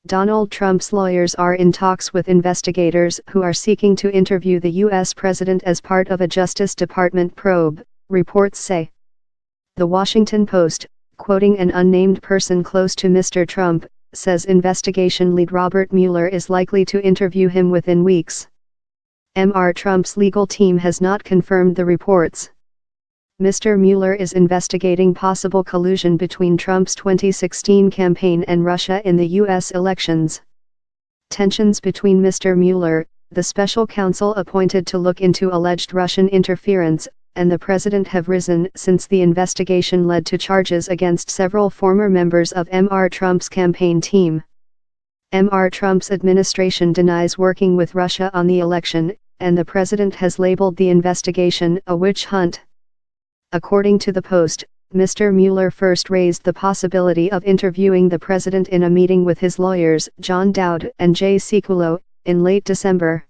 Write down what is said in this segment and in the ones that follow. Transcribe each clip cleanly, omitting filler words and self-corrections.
Donald Trump's lawyers are in talks with investigators who are seeking to interview the U.S. president as part of a Justice Department probe, reports say. The Washington Post, quoting an unnamed person close to Mr. Trump, says investigation lead Robert Mueller is likely to interview him within weeks. Mr. Trump's legal team has not confirmed the reports. Mr. Mueller is investigating possible collusion between Trump's 2016 campaign and Russia in the U.S. elections. Tensions between Mr. Mueller, the special counsel appointed to look into alleged Russian interference, and the president have risen since the investigation led to charges against several former members of Mr. Trump's campaign team. Mr. Trump's administration denies working with Russia on the election, and the president has labeled the investigation a witch hunt. According to the Post, Mr. Mueller first raised the possibility of interviewing the president in a meeting with his lawyers, John Dowd and Jay Sekulow, in late December.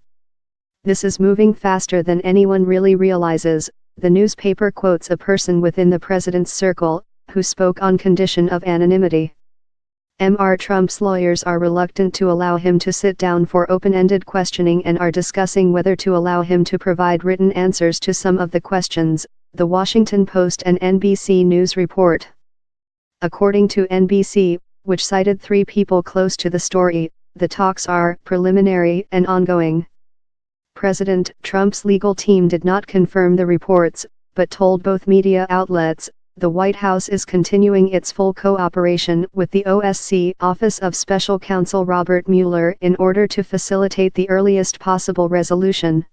"This is moving faster than anyone really realizes," the newspaper quotes a person within the president's circle, who spoke on condition of anonymity. Mr. Trump's lawyers are reluctant to allow him to sit down for open-ended questioning and are discussing whether to allow him to provide written answers to some of the questions, The Washington Post and NBC News report. According to NBC, which cited 3 people close to the story, the talks are preliminary and ongoing. President Trump's legal team did not confirm the reports, but told both media outlets, the White House is continuing its full cooperation with the OSC Office of Special Counsel Robert Mueller in order to facilitate the earliest possible resolution.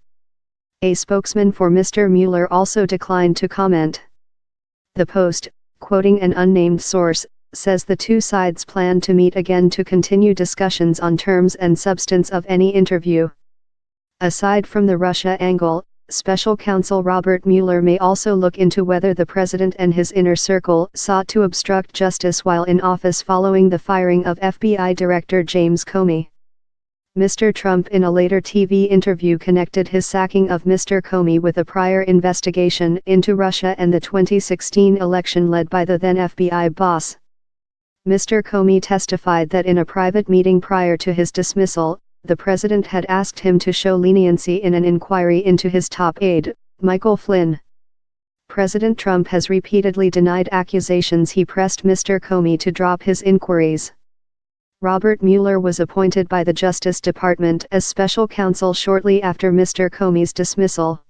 A spokesman for Mr. Mueller also declined to comment. The Post, quoting an unnamed source, says the two sides plan to meet again to continue discussions on terms and substance of any interview. Aside from the Russia angle, Special Counsel Robert Mueller may also look into whether the president and his inner circle sought to obstruct justice while in office following the firing of FBI Director James Comey. Mr. Trump in a later TV interview connected his sacking of Mr. Comey with a prior investigation into Russia and the 2016 election led by the then FBI boss. Mr. Comey testified that in a private meeting prior to his dismissal, the president had asked him to show leniency in an inquiry into his top aide, Michael Flynn. President Trump has repeatedly denied accusations he pressed Mr. Comey to drop his inquiries. Robert Mueller was appointed by the Justice Department as special counsel shortly after Mr. Comey's dismissal.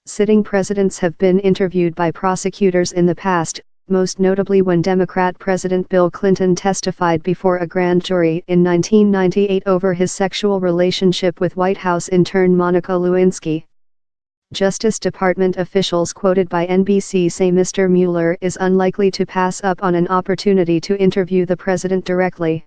Sitting presidents have been interviewed by prosecutors in the past, most notably when Democrat President Bill Clinton testified before a grand jury in 1998 over his sexual relationship with White House intern Monica Lewinsky. Justice Department officials quoted by NBC say Mr. Mueller is unlikely to pass up on an opportunity to interview the president directly.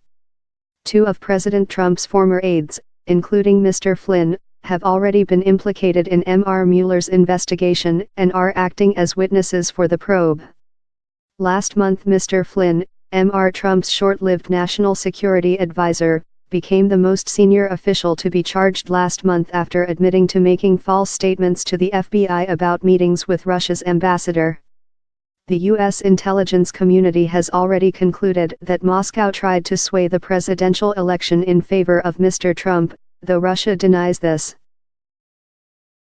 2 of President Trump's former aides, including Mr. Flynn, have already been implicated in Mr. Mueller's investigation and are acting as witnesses for the probe. Last month Mr. Flynn, Mr. Trump's short-lived national security advisor, became the most senior official to be charged last month after admitting to making false statements to the FBI about meetings with Russia's ambassador. The U.S. intelligence community has already concluded that Moscow tried to sway the presidential election in favor of Mr. Trump, though Russia denies this.